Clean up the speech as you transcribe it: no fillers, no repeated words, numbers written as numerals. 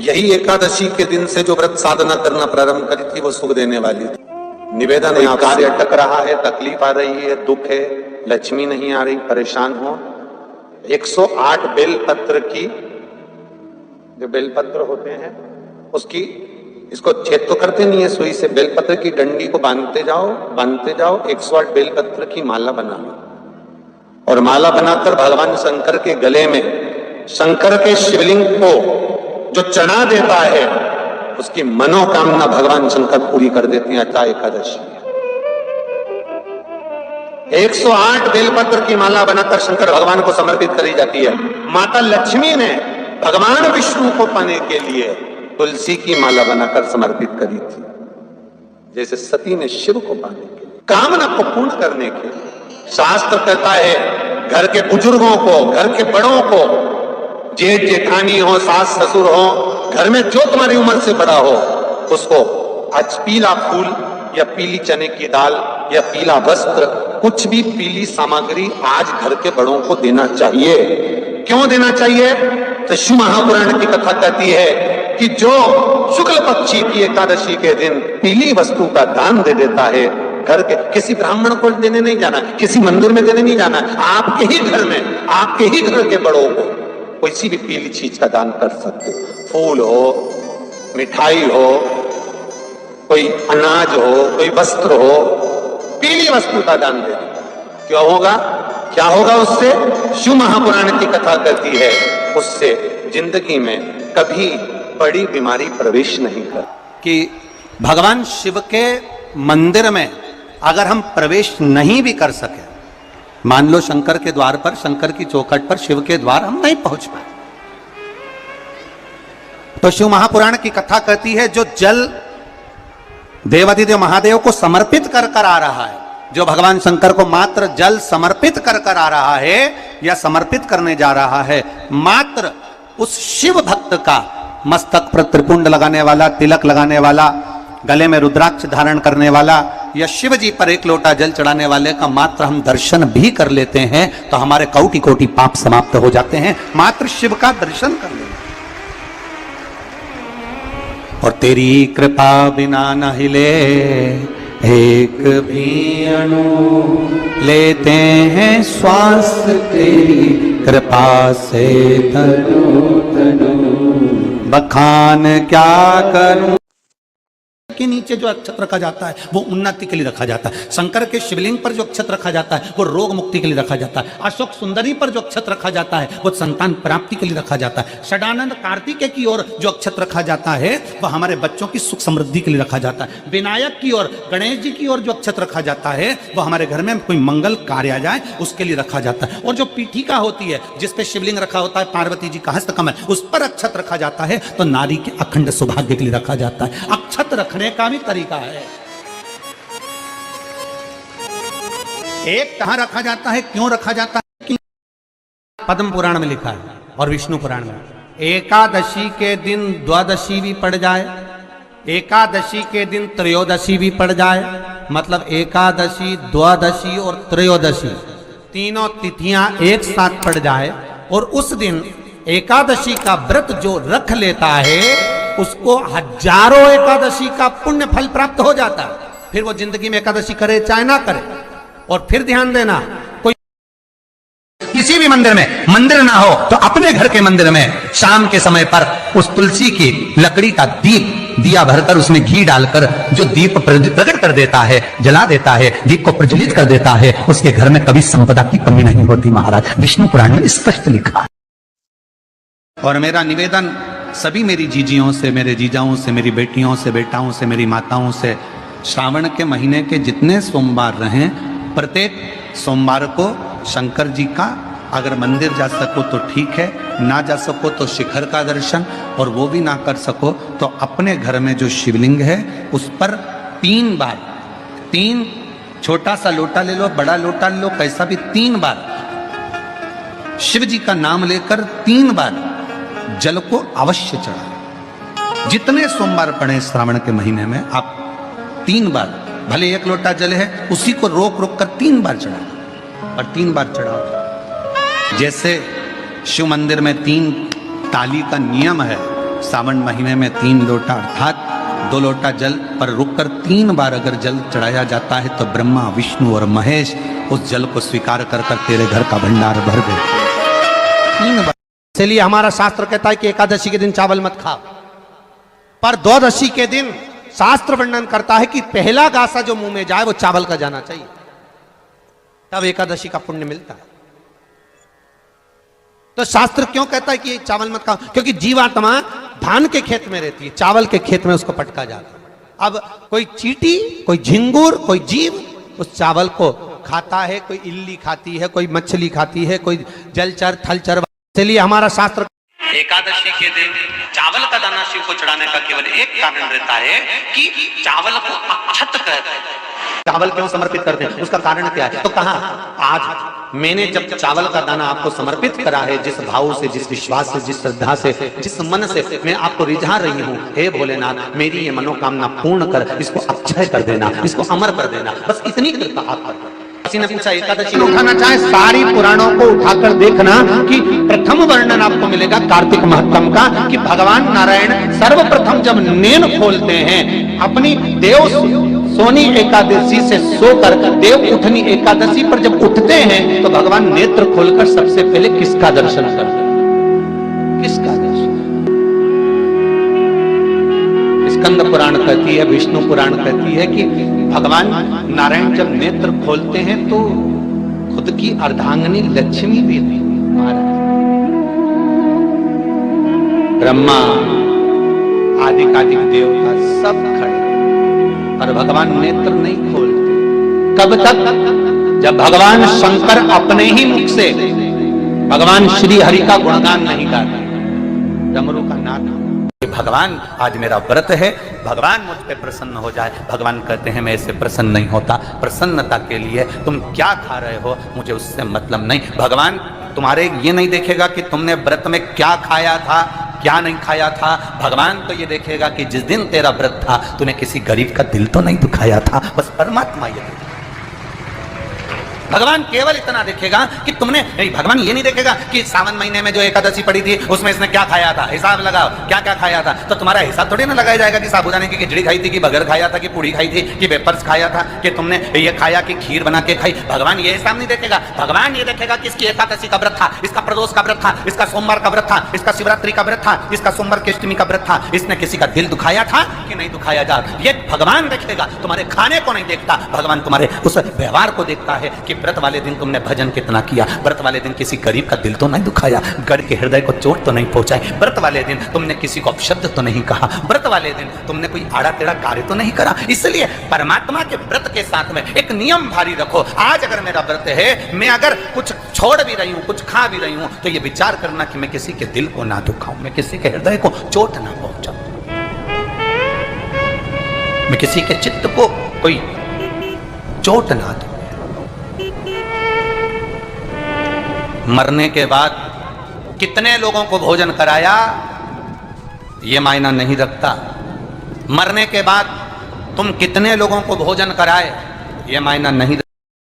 यही एकादशी के दिन से जो व्रत साधना करना प्रारंभ करी थी वो सुख देने वाली थी। निवेदन है, कार्य अटक रहा है, तकलीफ आ रही है, दुख है, लक्ष्मी नहीं आ रही, परेशान हो, 108 बेलपत्र की, जो बेलपत्र होते हैं उसकी, इसको छेद तो करते नहीं है सुई से, बेलपत्र की डंडी को बांधते जाओ 108 बेलपत्र की माला बना लो और माला बनाकर भगवान शंकर के गले में, शंकर के शिवलिंग को जो चढ़ा देता है उसकी मनोकामना भगवान शंकर पूरी कर देते हैं। अतः एकादशी 108 बेलपत्र की माला बनाकर शंकर भगवान को समर्पित करी जाती है। माता लक्ष्मी ने भगवान विष्णु को पाने के लिए तुलसी की माला बनाकर समर्पित करी थी, जैसे सती ने शिव को पाने के लिए, कामना को पूर्ण करने के लिए। शास्त्र कहता है घर के बुजुर्गों को, घर के बड़ों को, जेठ जेठानी हो, सास ससुर हो, घर में जो तुम्हारी उम्र से बड़ा हो, उसको आज पीला फूल या पीली चने की दाल या पीला वस्त्र, कुछ भी पीली सामग्री आज घर के बड़ों को देना चाहिए। क्यों देना चाहिए? तो शिव महापुराण की कथा कहती है कि जो शुक्ल पक्षी की एकादशी के दिन पीली वस्तु का दान दे देता है, घर के किसी ब्राह्मण को देने नहीं जाना, किसी मंदिर में देने नहीं जाना, आपके ही घर में, आपके ही घर के बड़ों को कोई भी पीली चीज का दान कर सकते हो। फूल हो, मिठाई हो, कोई अनाज हो, कोई वस्त्र हो, पीली वस्तु का दान दे दो। क्यों होगा? क्या होगा उससे? शिव महापुराण की कथा कहती है उससे जिंदगी में कभी बड़ी बीमारी प्रवेश नहीं कर। कि भगवान शिव के मंदिर में अगर हम प्रवेश नहीं भी कर सके, मान लो शंकर के द्वार पर, शंकर की चौखट पर, शिव के द्वार हम नहीं पहुंच पाए, तो शिव महापुराण की कथा कहती है जो जल देवाधिदेव महादेव को समर्पित कर कर आ रहा है, जो भगवान शंकर को मात्र जल समर्पित कर कर आ रहा है या समर्पित करने जा रहा है, मात्र उस शिव भक्त का मस्तक पर त्रिपुंड लगाने वाला, तिलक लगाने वाला, गले में रुद्राक्ष धारण करने वाला या शिव जी पर एक लोटा जल चढ़ाने वाले का मात्र हम दर्शन भी कर लेते हैं तो हमारे कोटि कोटि पाप समाप्त हो जाते हैं। मात्र शिव का दर्शन कर लेना। और तेरी कृपा बिना न हिले एक भी अणु, लेते हैं श्वास तेरी कृपा से तनु तनु, बखान क्या करूं। के नीचे जो अक्षत रखा जाता है वो उन्नति के लिए रखा जाता है। शंकर के शिवलिंग पर जो अक्षत रखा जाता है वो रोग मुक्ति के लिए रखा जाता है। अशोक सुंदरी पर जो अक्षत रखा जाता है वो संतान प्राप्ति के लिए रखा जाता है। षडानंद कार्तिकेय की ओर जो अक्षत रखा जाता है वह हमारे बच्चों की सुख समृद्धि के लिए रखा जाता है। विनायक की ओर, गणेश जी की ओर जो अक्षत रखा जाता है वह हमारे घर में कोई मंगल कार्य आ जाए उसके लिए रखा जाता है। और जो पीठिका होती है जिसपे शिवलिंग रखा होता है, पार्वती जी का हस्तकमल, उस पर अक्षत रखा जाता है तो नारी के अखंड सौभाग्य के लिए रखा जाता है। अक्षत रखने का भी तरीका है। एक कहां रखा जाता है, क्यों रखा जाता है कि पद्म पुराण में लिखा है और विष्णु पुराण में, एकादशी के दिन द्वादशी भी पड़ जाए, एकादशी के दिन त्रयोदशी भी पड़ जाए, मतलब एकादशी, द्वादशी और त्रयोदशी तीनों तिथियां एक साथ पड़ जाए और उस दिन एकादशी का व्रत जो रख लेता है उसको हजारों एकादशी का पुण्य फल प्राप्त हो जाता है। फिर वो जिंदगी में एकादशी करे चाहे ना करे। और फिर ध्यान देना, कोई किसी भी मंदिर में मंदिर ना हो तो अपने घर के मंदिर में शाम के समय पर उस तुलसी की लकड़ी का दिया भरकर उसमें घी डालकर जो दीप प्रकट कर देता है, जला देता है, दीप को प्रज्वलित कर देता है, उसके घर में कभी संपदा की कमी नहीं होती। महाराज विष्णु पुराण में स्पष्ट लिखा है। और मेरा निवेदन सभी मेरी जीजियों से, मेरे जीजाओं से, मेरी बेटियों से, बेटाओं से, मेरी माताओं से, श्रावण के महीने के जितने सोमवार रहें, प्रत्येक सोमवार को शंकर जी का अगर मंदिर जा सको तो ठीक है, ना जा सको तो शिखर का दर्शन, और वो भी ना कर सको तो अपने घर में जो शिवलिंग है उस पर 3 बार, 3 छोटा सा लोटा ले लो, बड़ा लोटा ले लो, कैसा भी 3 बार शिव जी का नाम लेकर 3 बार जल को अवश्य चढ़ाएं। जितने सोमवार पड़े श्रावण के महीने में आप 3 बार, भले 1 लोटा जल है उसी को रोक रोक कर 3 बार चढ़ाओ और 3 बार चढ़ाओ। जैसे शिव मंदिर में 3 ताली का नियम है, सावन महीने में 3 लोटा अर्थात 2 लोटा जल पर रुककर 3 बार अगर जल चढ़ाया जाता है तो ब्रह्मा, विष्णु और महेश उस जल को स्वीकार कर कर तेरे घर का भंडार भर देते 3 बार। इसलिए हमारा शास्त्र कहता है कि एकादशी के दिन चावल मत खाओ, पर द्वादशी के दिन शास्त्र वर्णन करता है कि पहला गासा जो मुंह में जाए वो चावल का जाना चाहिए, तब एकादशी का पुण्य मिलता है। तो शास्त्र क्यों कहता है कि चावल मत खाओ? क्योंकि जीवात्मा धान के खेत में रहती है, चावल के खेत में उसको पटका जाता है। अब कोई चींटी, कोई झिंगुर, कोई जीव उस चावल को खाता है, कोई इल्ली खाती है, कोई मछली खाती है, कोई जलचर थलचर। इसलिए हमारा शास्त्र एकादशी के दिन चावल का दाना शिव को चढ़ाने का केवल एक कारण रहता है कि चावल को अक्षत कहते हैं। चावल क्यों समर्पित करते हैं, उसका कारण क्या है? तो कहा आज मैंने जब चावल का दाना आपको समर्पित करा है, जिस भाव से, जिस विश्वास से, जिस श्रद्धा से, जिस मन से मैं आपको रिझा रही हूँ, हे भोलेनाथ मेरी ये मनोकामना पूर्ण कर, इसको अक्षय कर देना, इसको अमर कर देना, बस इतनी कृपा आप कर। किसी ने पूछा एकादशी उठाना चाहे, सारी पुराणों को उठाकर देखना कि प्रथम वर्णन आपको मिलेगा कार्तिक महत्तम का कि भगवान नारायण सर्वप्रथम जब नेन खोलते हैं अपनी देव सोनी एकादशी से सोकर देव उठनी एकादशी पर जब उठते हैं तो भगवान नेत्र खोलकर सबसे पहले किसका दर्शन करते हैं? किसका दर्शन? स्कंद पुराण कहती है, विष्णु पुराण कहती है कि भगवान नारायण जब नेत्र खोलते हैं तो खुद की अर्धांगिनी लक्ष्मी भी ब्रह्मा आदिकादिक देवता सब खड़े, पर भगवान नेत्र नहीं खोलते। कब तक? जब भगवान शंकर अपने ही मुख से भगवान श्री हरि का गुणगान नहीं गाते, डमरू का नाद। भगवान आज मेरा व्रत है, भगवान मुझ पे प्रसन्न हो जाए। भगवान कहते हैं मैं इससे प्रसन्न नहीं होता, प्रसन्नता के लिए तुम क्या खा रहे हो मुझे उससे मतलब नहीं। भगवान तुम्हारे ये नहीं देखेगा कि तुमने व्रत में क्या खाया था, क्या नहीं खाया था। भगवान तो ये देखेगा कि जिस दिन तेरा व्रत था तूने किसी गरीब का दिल तो नहीं दुखाया था। बस परमात्मा ये देखेगा। भगवान केवल इतना देखेगा कि तुमने, भगवान ये नहीं देखेगा कि सावन महीने में जो एकादशी पड़ी थी उसमें इसने क्या खाया था, हिसाब लगाओ क्या क्या खाया था। तो तुम्हारा हिसाब थोड़ी ना लगाया जाएगा कि साबूदाने की खिचड़ी खाई थी, कि बगर खाया था, कि पूड़ी खाई थी, कि वेपर्स खाया था, कि तुमने ये खाया कि खीर बना के खाई। भगवान ये हिसाब नहीं देखेगा। भगवान ये देखेगा कि इसकी एकादशी का व्रत था, इसका प्रदोष का व्रत था, इसका सोमवार का व्रत था, इसका शिवरात्रि का व्रत था, इसका सोमवार की अष्टमी का व्रत था, इसने किसी का दिल दुखाया था कि नहीं दुखाया जा। ये भगवान देखेगा, तुम्हारे खाने को नहीं देखता। भगवान तुम्हारे उस व्यवहार को देखता है कि व्रत वाले दिन तुमने भजन कितना किया, व्रत वाले दिन किसी गरीब का दिल तो नहीं दुखाया, गढ़ के हृदय को चोट तो नहीं पहुंचाई, व्रत वाले दिन तुमने किसी को अपशब्द तो नहीं कहा, व्रत वाले दिन तुमने कोई आड़ा टेढ़ा कार्य तो नहीं करा। इसलिए परमात्मा के व्रत के साथ में एक नियम भारी रखो। आज अगर मेरा व्रत है, मैं अगर कुछ छोड़ भी रही हूं, कुछ खा भी रही हूं, तो ये विचार करना कि मैं किसी के दिल को ना दुखाऊं, मैं किसी के हृदय को चोट ना पहुंचाऊं, मैं किसी के चित्त को कोई चोट ना दूं। मरने के बाद कितने लोगों को भोजन कराया ये मायना नहीं रखता। मरने के बाद तुम कितने लोगों को भोजन कराए ये मायना नहीं रखता।